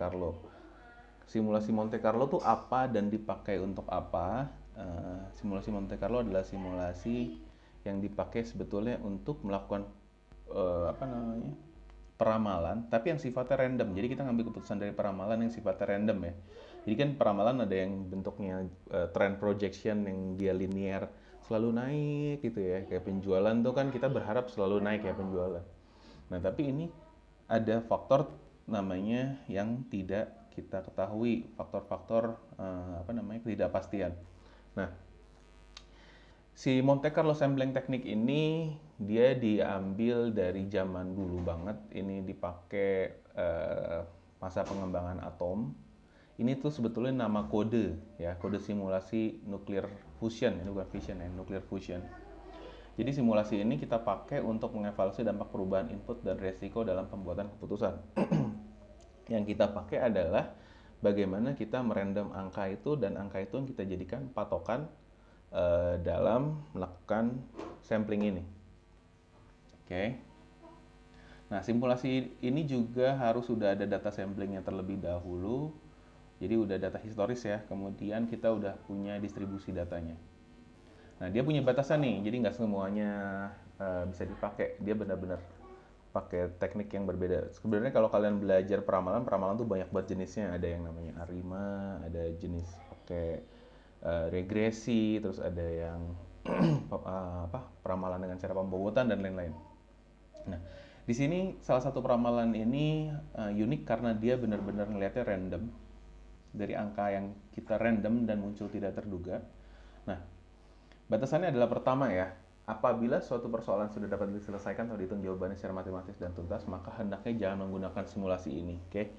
Carlo. Simulasi Monte Carlo tuh apa dan dipakai untuk apa? Simulasi Monte Carlo adalah simulasi yang dipakai sebetulnya untuk melakukan apa namanya, peramalan, tapi yang sifatnya random. Jadi kita ngambil keputusan dari peramalan yang sifatnya random ya. Jadi kan peramalan ada yang bentuknya trend projection yang dia linear selalu naik gitu ya. Kayak penjualan tuh kan kita berharap selalu naik ya penjualan. Nah, tapi ini ada faktor namanya yang tidak kita ketahui, faktor-faktor apa namanya, ketidakpastian. Nah, si Monte Carlo Sampling Technique ini dia diambil dari zaman dulu banget. Ini dipakai masa pengembangan atom. Ini tuh sebetulnya nama kode ya, kode simulasi nuclear fusion ya, bukan fission ya, nuclear fusion. Jadi simulasi ini kita pakai untuk mengevaluasi dampak perubahan input dan resiko dalam pembuatan keputusan. Yang kita pakai adalah bagaimana kita merandom angka itu, dan angka itu yang kita jadikan patokan dalam melakukan sampling ini. Oke. Nah, simulasi ini juga harus sudah ada data samplingnya terlebih dahulu. Jadi udah data historis ya, kemudian kita udah punya distribusi datanya. Nah, dia punya batasan nih, jadi nggak semuanya bisa dipakai. Dia benar-benar pakai teknik yang berbeda. Sebenarnya kalau kalian belajar peramalan, peramalan tuh banyak banget jenisnya. Ada yang namanya ARIMA, ada jenis pakai regresi, terus ada yang apa, peramalan dengan cara pembobotan dan lain-lain. Nah, di sini salah satu peramalan ini unik karena dia benar-benar ngelihatnya random dari angka yang kita random dan muncul tidak terduga. Nah, batasannya adalah pertama ya, apabila suatu persoalan sudah dapat diselesaikan atau dihitung jawabannya secara matematis dan tuntas, maka hendaknya jangan menggunakan simulasi ini. Oke?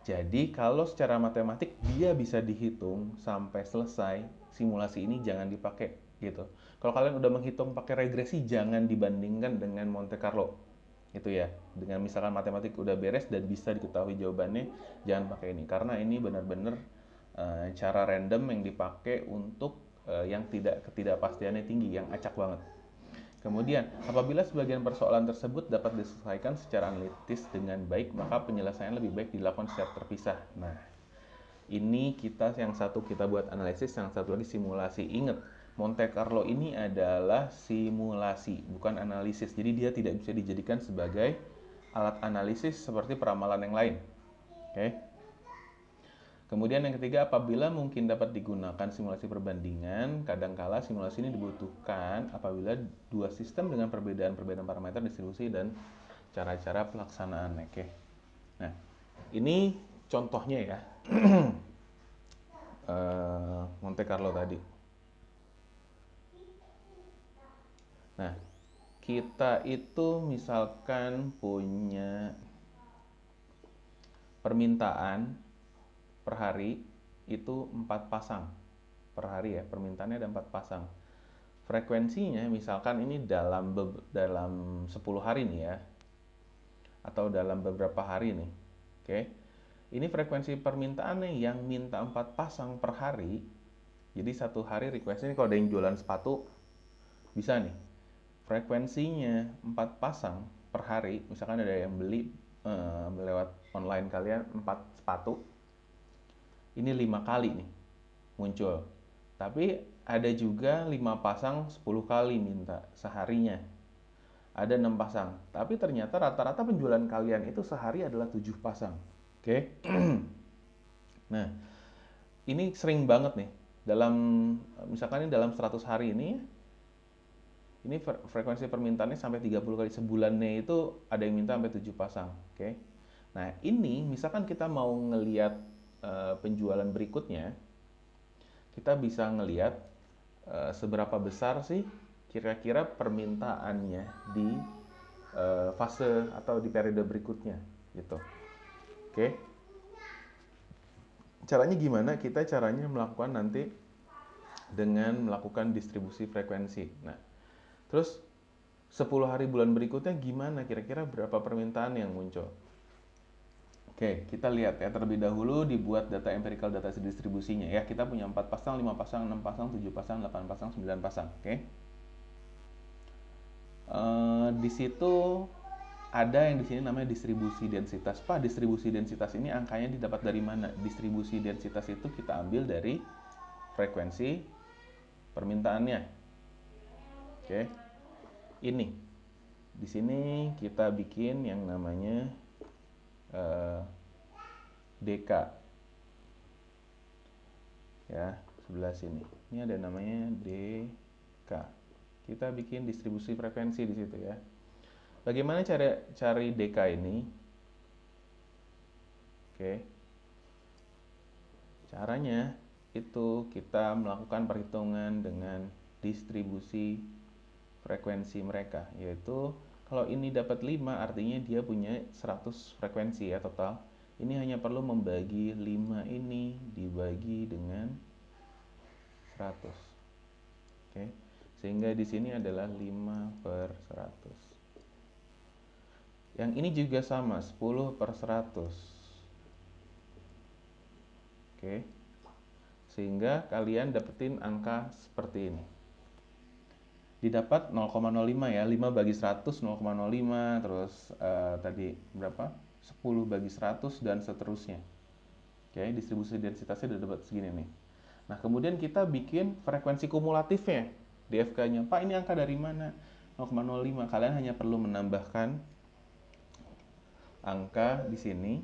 Jadi kalau secara matematik dia bisa dihitung sampai selesai, simulasi ini jangan dipakai gitu. Kalau kalian udah menghitung pakai regresi, jangan dibandingkan dengan Monte Carlo. Itu ya. Dengan misalkan matematik udah beres dan bisa diketahui jawabannya, jangan pakai ini karena ini benar-benar cara random yang dipakai untuk yang ketidakpastiannya tinggi, yang acak banget. Kemudian, apabila sebagian persoalan tersebut dapat diselesaikan secara analitis dengan baik, maka penyelesaian lebih baik dilakukan secara terpisah. Nah, ini yang satu kita buat analisis, yang satu lagi simulasi. Ingat, Monte Carlo ini adalah simulasi, bukan analisis. Jadi dia tidak bisa dijadikan sebagai alat analisis seperti peramalan yang lain. Oke? Kemudian yang ketiga, apabila mungkin dapat digunakan simulasi perbandingan, kadangkala simulasi ini dibutuhkan apabila dua sistem dengan perbedaan-perbedaan parameter distribusi dan cara-cara pelaksanaan. Oke. Nah, ini contohnya ya. Monte Carlo tadi. Nah, kita itu misalkan punya permintaan per hari itu 4 pasang per hari ya, permintaannya ada 4 pasang. Frekuensinya misalkan ini dalam 10 hari nih ya, atau dalam beberapa hari nih. Oke. Ini frekuensi permintaannya yang minta 4 pasang per hari. Jadi satu hari request ini, kalau ada yang jualan sepatu bisa nih. Frekuensinya 4 pasang per hari, misalkan ada yang beli lewat online kalian 4 sepatu. Ini 5 kali nih muncul. Tapi ada juga 5 pasang 10 kali minta seharinya. Ada 6 pasang. Tapi ternyata rata-rata penjualan kalian itu sehari adalah 7 pasang. Oke. Nah, ini sering banget nih. Misalkan ini dalam 100 hari ini frekuensi permintaannya sampai 30 kali sebulannya, itu ada yang minta sampai 7 pasang. Oke. Nah, ini misalkan kita mau ngelihat penjualan berikutnya, kita bisa ngelihat seberapa besar sih kira-kira permintaannya di fase atau di periode berikutnya gitu. Oke. Caranya gimana? Caranya melakukan nanti dengan melakukan distribusi frekuensi. Nah, terus 10 hari bulan berikutnya gimana? Kira-kira berapa permintaan yang muncul? Oke, kita lihat ya, terlebih dahulu dibuat data empirical, data distribusinya ya. Kita punya 4 pasang, 5 pasang, 6 pasang, 7 pasang, 8 pasang, 9 pasang. Oke. Di situ ada yang di sini namanya distribusi densitas. Pak, distribusi densitas ini angkanya didapat dari mana? Distribusi densitas itu kita ambil dari frekuensi permintaannya. Oke. Ini. Di sini kita bikin yang namanya DK. Ya, sebelah sini. Ini ada namanya DK. Kita bikin distribusi frekuensi di situ ya. Bagaimana cara cari DK ini? Oke. Caranya itu kita melakukan perhitungan dengan distribusi frekuensi mereka, yaitu kalau ini dapat 5 artinya dia punya 100 frekuensi ya total. Ini hanya perlu membagi 5 ini dibagi dengan 100. Oke. Sehingga di sini adalah 5/100. Yang ini juga sama, 10/100. Oke. Sehingga kalian dapetin angka seperti ini. Didapat 0,05 ya, 5 bagi 100 0,05, terus tadi berapa? 10 bagi 100 dan seterusnya. Oke, distribusi densitasnya udah dapat segini nih. Nah, kemudian kita bikin frekuensi kumulatifnya, DFK-nya. Pak, ini angka dari mana? 0,05. Kalian hanya perlu menambahkan angka di sini.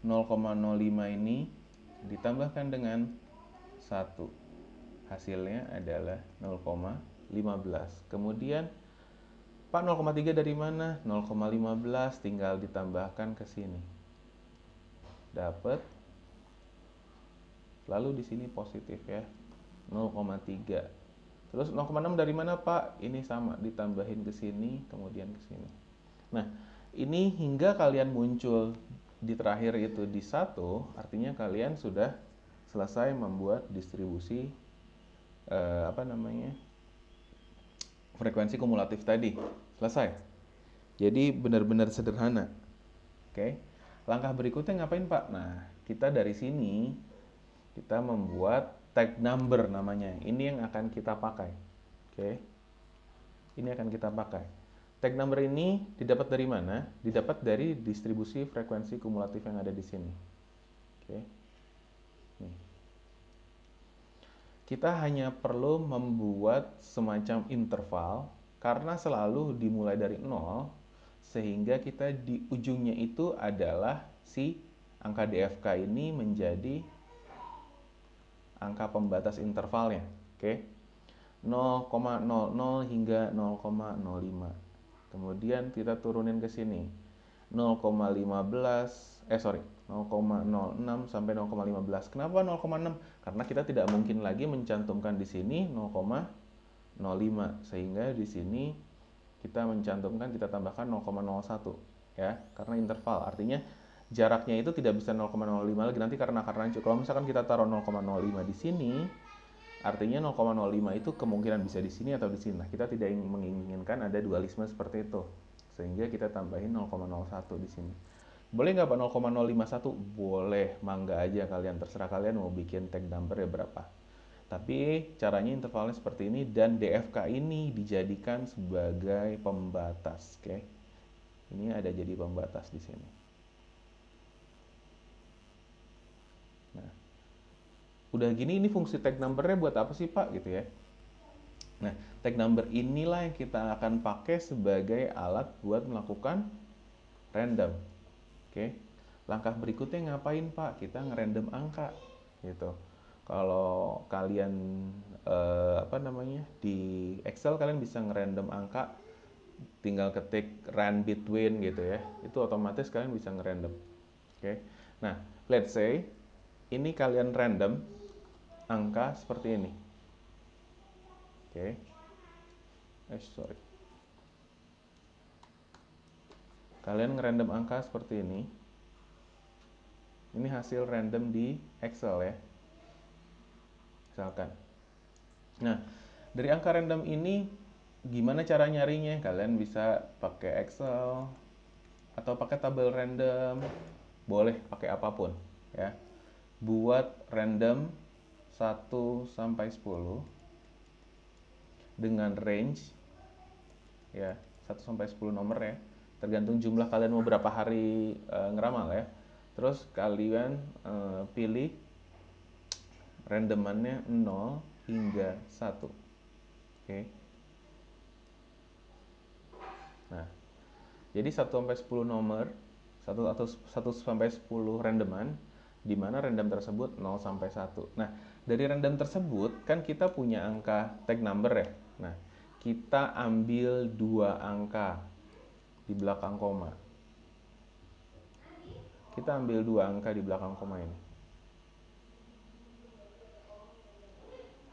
0,05 ini ditambahkan dengan 1. Hasilnya adalah 0,15. Kemudian, Pak, 0,3 dari mana? 0,15 tinggal ditambahkan ke sini. Dapat. Lalu di sini positif ya. 0,3. Terus 0,6 dari mana, Pak? Ini sama, ditambahin ke sini, kemudian ke sini. Nah, ini hingga kalian muncul di terakhir itu di 1, artinya kalian sudah selesai membuat distribusi frekuensi kumulatif tadi. Selesai. Jadi benar-benar sederhana. Oke. Langkah berikutnya ngapain, Pak? Nah, kita dari sini kita membuat tag number namanya. Ini yang akan kita pakai. Oke. Ini akan kita pakai. Tag number ini didapat dari mana? Didapat dari distribusi frekuensi kumulatif yang ada di sini. Oke. Nih. Kita hanya perlu membuat semacam interval karena selalu dimulai dari 0, sehingga kita di ujungnya itu adalah si angka DFK ini menjadi angka pembatas intervalnya. Oke. 0,00 hingga 0,05. Kemudian kita turunin ke sini. 0,06 sampai 0,15. Kenapa 0,6? Karena kita tidak mungkin lagi mencantumkan di sini 0,05, sehingga di sini kita mencantumkan, kita tambahkan 0,01 ya, karena interval. Artinya jaraknya itu tidak bisa 0,05 lagi nanti karena kalau misalkan kita taruh 0,05 di sini, artinya 0,05 itu kemungkinan bisa di sini atau di sini. Nah, kita tidak menginginkan ada dualisme seperti itu. Sehingga kita tambahin 0,01 di sini. Boleh nggak Pak 0,051? Boleh, mangga aja kalian. Terserah kalian mau bikin tag number ya berapa. Tapi caranya intervalnya seperti ini dan DFK ini dijadikan sebagai pembatas. Oke. Ini ada jadi pembatas di sini. Nah, udah gini ini fungsi tag numbernya buat apa sih Pak gitu ya. Nah, tag number inilah yang kita akan pakai sebagai alat buat melakukan random. Oke. Langkah berikutnya ngapain Pak? Kita ngerandom angka gitu. Kalau kalian di Excel kalian bisa ngerandom angka, tinggal ketik rand between gitu ya. Itu otomatis kalian bisa ngerandom. Oke. Nah, let's say ini kalian random angka seperti ini. Oke. Kalian ngerandom angka seperti ini. Ini hasil random di Excel ya. Misalkan. Nah, dari angka random ini gimana cara nyarinya? Kalian bisa pakai Excel atau pakai tabel random. Boleh pakai apapun ya. Buat random 1 sampai 10 dengan range ya 1 sampai 10 nomor ya. Tergantung jumlah kalian mau berapa hari ngeramal ya. Terus kalian pilih randomannya 0 hingga 1. Oke. Nah, jadi 1 sampai 10 nomor, 1 sampai 10 randoman, di mana random tersebut 0 sampai 1. Nah, dari random tersebut kan kita punya angka tag number ya. Nah, kita ambil 2 angka di belakang koma. Kita ambil 2 angka di belakang koma ini.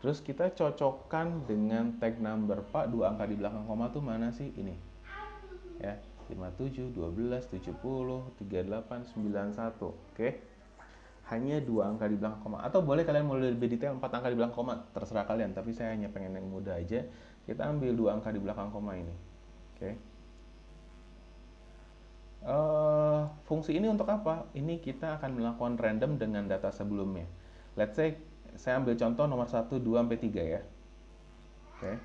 Terus kita cocokkan dengan tag number. Pak, 2 angka di belakang koma tuh mana sih? Ini. Ya, 57, 12, 70, 38, 91. Oke. Hanya 2 angka di belakang koma. Atau boleh kalian mau lebih detail 4 angka di belakang koma, terserah kalian. Tapi saya hanya pengen yang mudah aja. Kita ambil 2 angka di belakang koma ini. Oke. Fungsi ini untuk apa? Ini kita akan melakukan random dengan data sebelumnya. Let's say saya ambil contoh nomor 1, 2 sampai 3 ya. Oke.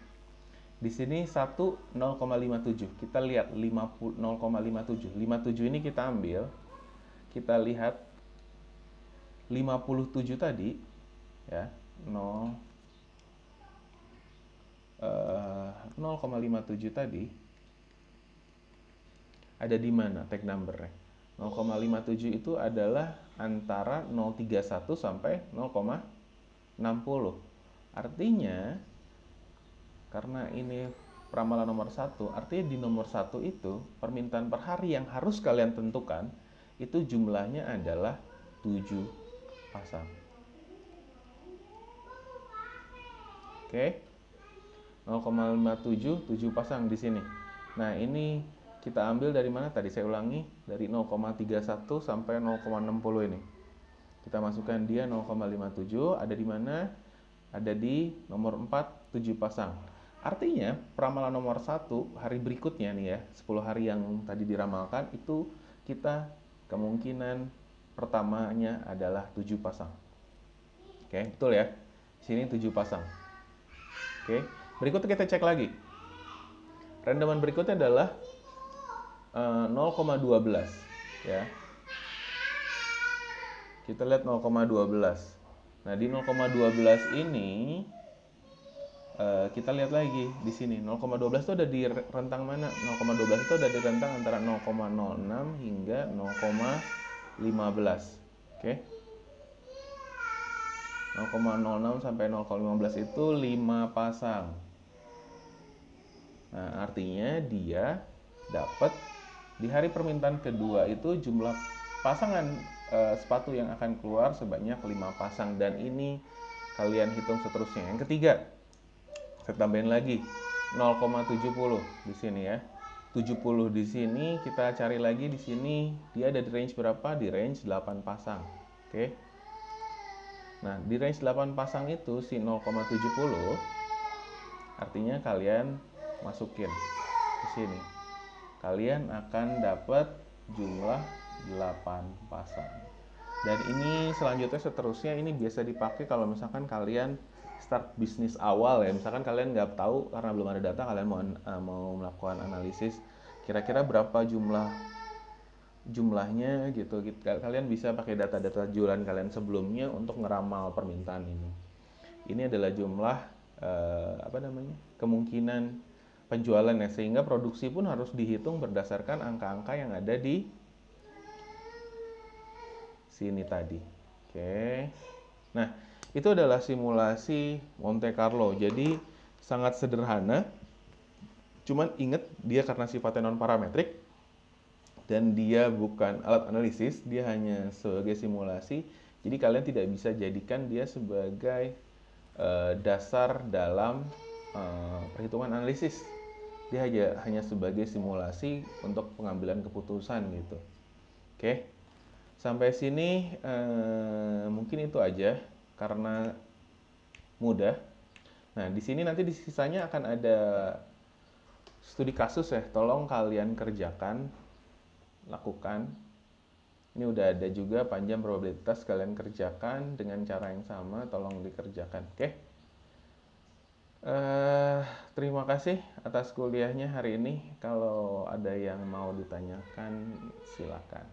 Di sini 1 0,57. Kita lihat 0,57. 57 ini kita ambil. Kita lihat 57 tadi ya, 0,57 tadi ada di mana tag numbernya? 0,57 itu adalah antara 0,31 sampai 0,60. Artinya, karena ini ramalan nomor 1, artinya di nomor 1 itu permintaan per hari yang harus kalian tentukan itu jumlahnya adalah 7 pasang. Oke. 0,57 7 pasang di sini. Nah, ini kita ambil dari mana? Tadi saya ulangi, dari 0,31 sampai 0,60 ini. Kita masukkan dia 0,57, ada di mana? Ada di nomor 4 7 pasang. Artinya, peramalan nomor 1 hari berikutnya nih ya, 10 hari yang tadi diramalkan itu kita kemungkinan pertamanya adalah 7 pasang. Oke, betul ya? Sini 7 pasang. Oke, berikutnya kita cek lagi. Randoman berikutnya adalah 0,12 ya. Kita lihat 0,12. Nah, di 0,12 ini kita lihat lagi di sini 0,12 itu ada di rentang mana? 0,12 itu ada di rentang antara 0,06 hingga 0,15. Oke. 0,06 sampai 0,15 itu 5 pasang. Nah, artinya dia dapat di hari permintaan kedua itu jumlah pasangan sepatu yang akan keluar sebanyak 5 pasang, dan ini kalian hitung seterusnya. Yang ketiga, saya tambahin lagi 0,70 di sini ya. 70 di sini kita cari lagi di sini dia ada di range berapa? Di range 8 pasang. Oke. Nah, di range 8 pasang itu si 0,70 artinya kalian masukin ke sini. Kalian akan dapat jumlah 8 pasang. Dan ini selanjutnya seterusnya ini biasa dipakai kalau misalkan kalian start bisnis awal ya. Misalkan kalian nggak tahu karena belum ada data, kalian mau melakukan analisis kira-kira berapa jumlahnya gitu. Kalian bisa pakai data-data jualan kalian sebelumnya untuk ngeramal permintaan ini. Ini adalah jumlah kemungkinan penjualan ya, sehingga produksi pun harus dihitung berdasarkan angka-angka yang ada di sini tadi. Oke. Nah, itu adalah simulasi Monte Carlo. Jadi sangat sederhana. Cuman ingat dia karena sifatnya non parametrik dan dia bukan alat analisis, dia hanya sebagai simulasi. Jadi kalian tidak bisa jadikan dia sebagai dasar dalam perhitungan analisis. Dia hanya sebagai simulasi untuk pengambilan keputusan gitu. Oke. Sampai sini mungkin itu aja karena mudah. Nah, di sini nanti di sisanya akan ada studi kasus ya. Tolong kalian kerjakan, lakukan. Ini udah ada juga panjang probabilitas, kalian kerjakan dengan cara yang sama, tolong dikerjakan. Oke. Eh, Terima kasih atas kuliahnya hari ini. Kalau ada yang mau ditanyakan, silakan.